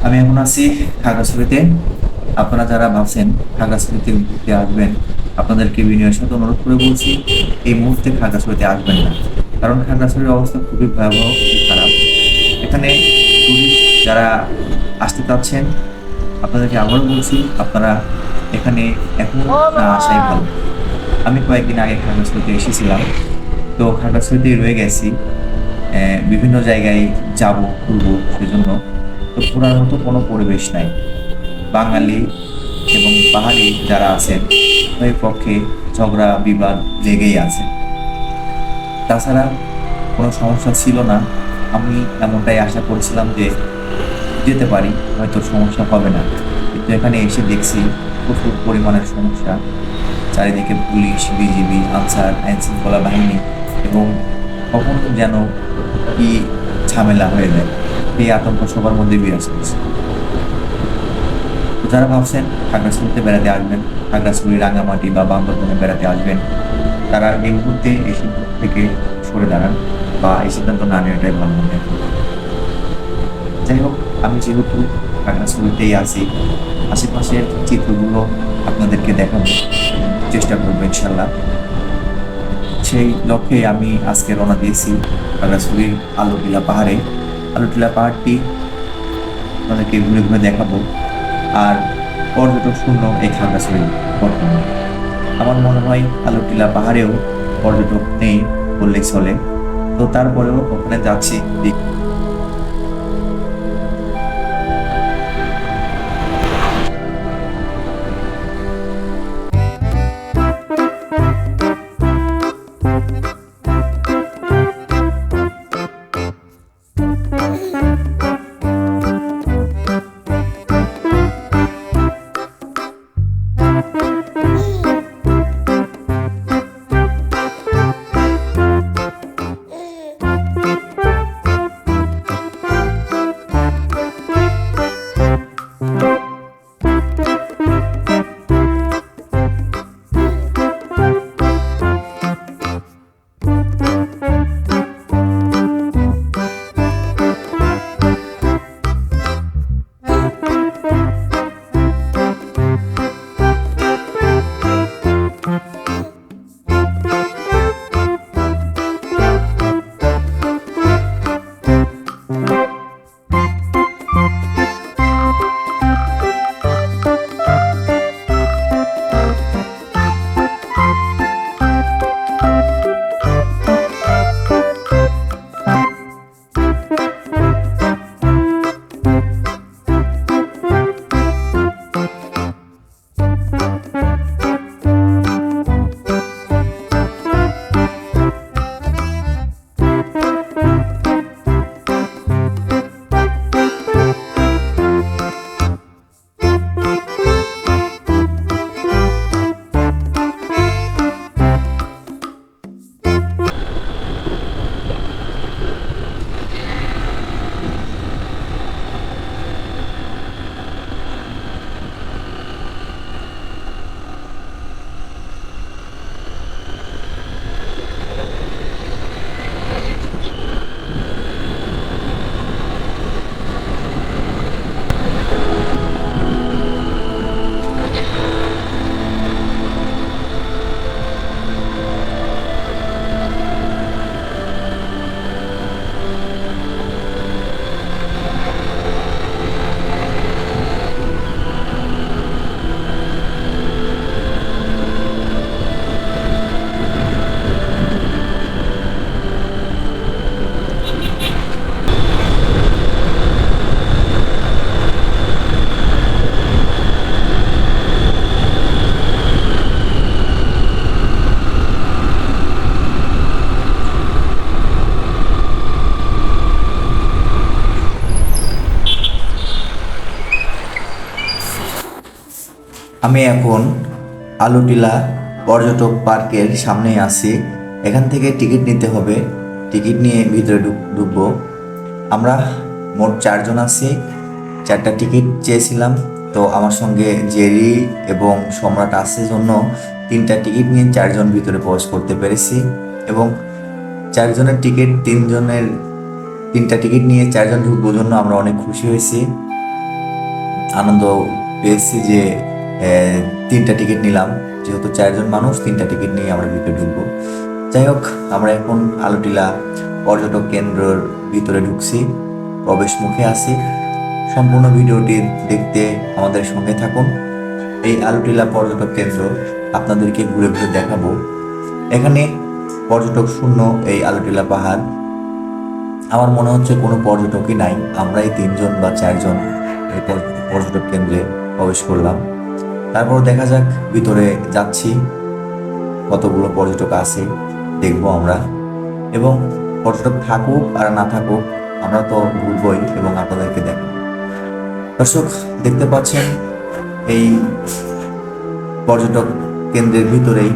আমি এখন আছি খাগড়াছড়িতে। আপনারা যারা ভাবছেন খাগড়াছড়িতে ঘুরতে আসবেন, আপনাদেরকে বিনয়ের সাথে অনুরোধ করে বলছি, এই মুহূর্তে খাগড়াছড়িতে আসবেন না। কারণ খাগড়াছড়ির অবস্থা খুবই ভয়াবহ, খুবই খারাপ। এখানে টুরিস্ট যারা আসতে চাচ্ছেন, আপনাদেরকে আবারও বলছি, আপনারা এখানে এখন না আসাই ভালো। আমি কয়েকদিন আগে খাগড়াছড়িতে এসেছিলাম, তো খাগড়াছড়িতেই রয়ে গেছি। বিভিন্ন জায়গায় যাব, ঘুরবো, সেজন্য তো ঘোরার মতো কোনো পরিবেশ নাই। বাঙালি এবং পাহাড়ি যারা আছেন, উভয় পক্ষে ঝগড়া বিবাদ লেগেই আছে। তাছাড়া কোনো সমস্যা ছিল না। আমি এমনটাই আশা করেছিলাম যে যেতে পারি, হয়তো সমস্যা হবে না, কিন্তু এখানে এসে দেখছি প্রচুর পরিমাণের সমস্যা। চারিদিকে পুলিশ, বিজিবি, আনসার, আইন শৃঙ্খলা বাহিনী, এবং কখন যেন কি ঝামেলা হয়ে যায়, এই আতঙ্ক সবার মধ্যে বিরাজ করছে। তো যারা ভাবছেন খাগড়াছড়িতে বেড়াতে আসবেন, খাগড়াছড়ি, রাঙামাটি বা বান্দরবনে বেড়াতে আসবেন, তারা এই মুহূর্তে এই সিদ্ধান্ত থেকে সরে দাঁড়ান বা এই সিদ্ধান্ত না নেওয়াটাই ভালো মনে হয়। যাই হোক, আমি যেহেতু খাগড়াছড়িতেই আছি, আশেপাশের চিত্রগুলো আপনাদেরকে দেখানোর চেষ্টা করবো ইনশাল্লাহ। সেই লক্ষ্যে আমি আজকে রওনা দিয়েছি খাগড়াছড়ির আলোটিলা পাহাড়ে। আলোটিলা পাহাড়টি আপনাদেরকে ঘুরে ঘুরে দেখাবো। আর পর্যটক শূন্য এই খাগড়াছড়ি বর্তমানে। আমার মনে হয় আলোটিলা পাহাড়েও পর্যটক নেই বললেই চলে। তো তারপরেও ওখানে যাচ্ছি। আমি এখন আলোটিলা পর্যটক পার্কের সামনে আছি। এখান থেকে টিকিট নিতে হবে। টিকিট নিয়ে ভিতরে ঢুকবো। আমরা মোট 4 জন আছি। 4টা টিকিট চেয়েছিলাম, তো আমার সঙ্গে জেরি এবং সম্রাট আছে জন্য 3টা টিকিট নিয়ে 4 জন ভিতরে প্রবেশ করতে পেরেছি। এবং 4 জনের টিকিট 3 জনের 3টা টিকিট নিয়ে 4 জন ঢুকবো জন্য আমরা অনেক খুশি হয়েছি। আনন্দ পেয়েছি যে তিনটা টিকিট নিলাম, যেহেতু 4 জন মানুষ, 3টা টিকিট নিয়ে আমরা ভিতরে ঢুকবো। যাই হোক, আমরা এখন আলুটিলা পর্যটক কেন্দ্রের ভিতরে ঢুকছি, প্রবেশ মুখে আছি। সম্পূর্ণ ভিডিওটি দেখতে আমাদের সঙ্গে থাকুন। এই আলুটিলা পর্যটক কেন্দ্র আপনাদেরকে ঘুরে ঘুরে দেখাবো। এখানে পর্যটক শূন্য এই আলুটিলা পাহাড়। আমার মনে হচ্ছে কোনো পর্যটকই নাই, আমরাই 3জন বা 4জন এই পর্যটক কেন্দ্রে প্রবেশ করলাম। তারপর দেখা যাক, ভিতরে যাচ্ছি, কতগুলো পর্যটক আছে দেখবো আমরা। এবং পর্যটক থাকুক আর না থাকুক, আমরা তো ঘুরবই এবং আপনাদেরকে দেখাবো। দর্শক, দেখতে পাচ্ছেন এই পর্যটক কেন্দ্রের ভিতরেই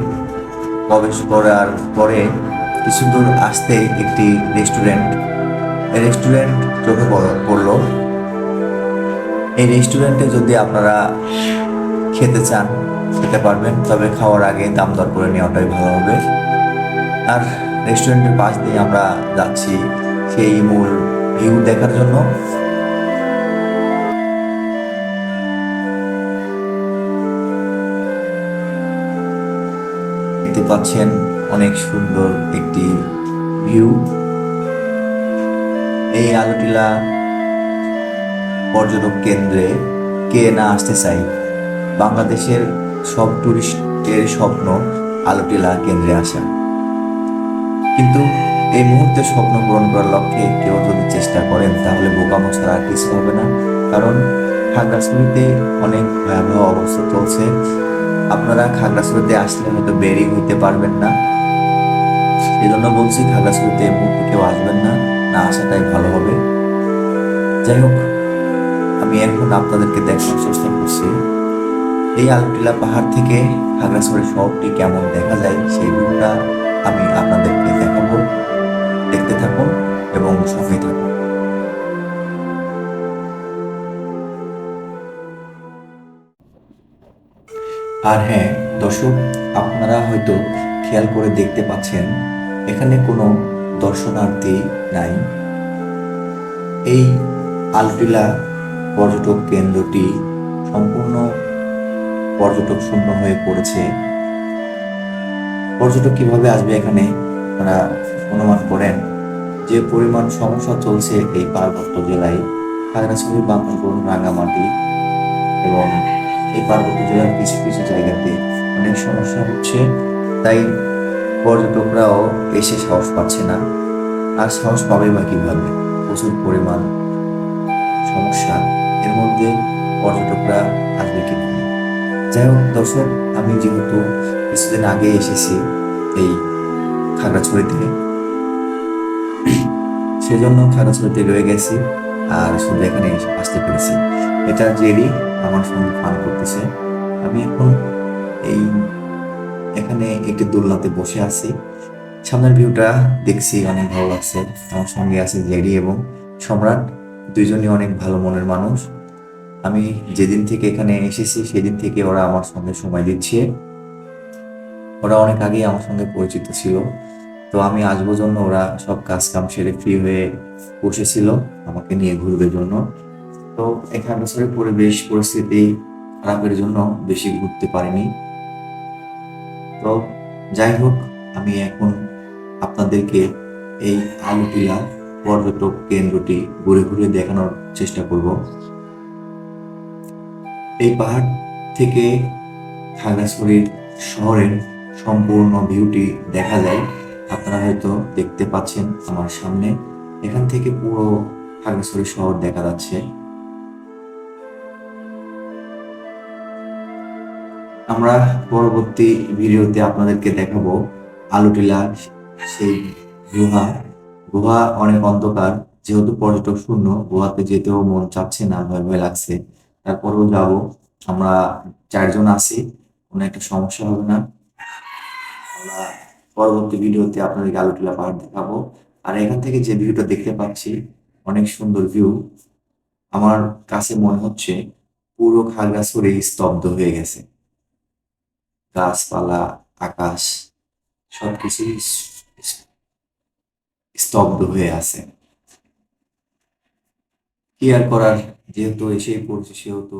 প্রবেশ করার পরে কিছু দূর আসতে একটি রেস্টুরেন্ট চোখে পড়লো। এই রেস্টুরেন্টে যদি আপনারা খেতে চান খেতে পারবেন, তবে খাওয়ার আগে দাম দর করে নেওয়াটাই ভালো হবে। আর রেস্টুরেন্টের পাশ দিয়ে আমরা যাচ্ছি সেই মূল ভিউ দেখার জন্য। দেখতে পাচ্ছেন অনেক সুন্দর একটি ভিউ। এই আলুটিলা পর্যটক কেন্দ্রে কে না আসতে চাই? বাংলাদেশের সব টুরিস্টের স্বপ্ন আলুটিলা কেন্দ্রে আসা। কিন্তু এই মুহূর্তে স্বপ্ন পূরণ করার লক্ষ্যে কেউ যদি চেষ্টা করেন, তাহলে বোকামো ছাড়া আর কিছু হবে না। কারণ খাগড়াছড়িতে অনেক ভয়াবহ অবস্থা চলছে। আপনারা খাগড়াছড়িতে আসলে হয়তো বেরিয়ে হইতে পারবেন না। এই জন্য বলছি, খাগড়াছড়িতে এই মুহূর্তে কেউ আসবেন না, না আসাটাই ভালো হবে। যাই হোক, আমি এখন আপনাদেরকে দেখানোর চেষ্টা করছি এই আলুটিলা পাহাড় থেকে খাগড়াছড়ি শহরটি কেমন দেখা যায়, সেই ভিউটা আমি আপনাদেরকে দেখাবো। দেখতে থাকুন এবং সঙ্গে থাকুন। আর হ্যাঁ দর্শক, আপনারা হয়তো খেয়াল করে দেখতে পাচ্ছেন এখানে কোনো দর্শনার্থী নাই। এই আলুটিলা পর্যটক কেন্দ্রটি সম্পূর্ণ পর্যটক শূন্য হয়ে পড়েছে। পর্যটক কিভাবে আসবে এখানে? আপনারা অনুমান করেন যে পরিমাণ সমস্যা চলছে এই পার্বত্য জেলায়, খাগড়াছড়ি, বান্দরবান, রাঙ্গামাটি এবং এই পার্বত্য জেলার কিছু কিছু জায়গাতে অনেক সমস্যা হচ্ছে। তাই পর্যটকরাও এসে সাহস পাচ্ছে না। আর সাহস পাবে বা কিভাবে? প্রচুর পরিমাণ সমস্যা, এর মধ্যে পর্যটকরা আসবে কিভাবে? যাই হোক দর্শক, আমি যেহেতু কিছুদিন আগে এসেছি এই খাগড়াছড়িতে, সেজন্য খাগড়াছড়িতে রয়ে গেছি আর শুধু এখানে আসতে পেরেছি। এটা জেরি আমার সঙ্গে ফান করতেছে। আমি এখন এই এখানে একটি দোলনাতে বসে আছি, সামনের ভিউটা দেখছি, অনেক ভালো লাগছে। আমার সঙ্গে আছে জেরি এবং সম্রাট, দুইজনই অনেক ভালো মনের মানুষ। আমি যেদিন থেকে এখানে এসেছি সেদিন থেকে ওরা আমার সঙ্গে সময় দিচ্ছে। ওরা অনেক আগেই আমার সঙ্গে পরিচিত ছিল, তো আমি আসবো জন্য ওরা সব কাজ কাম সেরে ফ্রি হয়ে বসেছিল আমাকে নিয়ে ঘুরবে জন্য। তো এখানকার পরিবেশ পরিস্থিতি খারাপের জন্য বেশি ঘুরতে পারিনি। তো যাই হোক, আমি এখন আপনাদেরকে এই আলুটিলা পর্যটক কেন্দ্রটি ঘুরে ঘুরে দেখানোর চেষ্টা করব। এই পাহাড় থেকে খাগড়াছড়ির শহরের সম্পূর্ণ ভিউটি দেখা যায়। আপনারা হয়তো দেখতে পাচ্ছেন আমার সামনে, এখান থেকে পুরো খাগড়াছড়ি শহর দেখা যাচ্ছে। আমরা পরবর্তী ভিডিওতে আপনাদেরকে দেখাবো আলুটিলা সেই গুহা। গুহা অনেক অন্ধকার, যেহেতু পর্যটক শূন্য, গুহাতে যেতেও মন চাচ্ছে না, ভয় ভয় লাগছে। তারপরেও যাব। আমরা 4জন আছি, কোনো একটা সমস্যা হবে না। আমরা পরবর্তী ভিডিওতে আপনাদেরকে আলুটিলা পাহাড় দেখাবো। আর এখান থেকে যে ভিউটা দেখতে পাচ্ছি, অনেক সুন্দর ভিউ। আমার কাছে মনে হচ্ছে পুরো খাগড়াছড়ি স্তব্ধ হয়ে গেছে। গাছপালা, আকাশ সবকিছুই স্তব্ধ হয়ে আছে। কেয়ার করার যেহেতু এসেই পড়ছে সেহেতু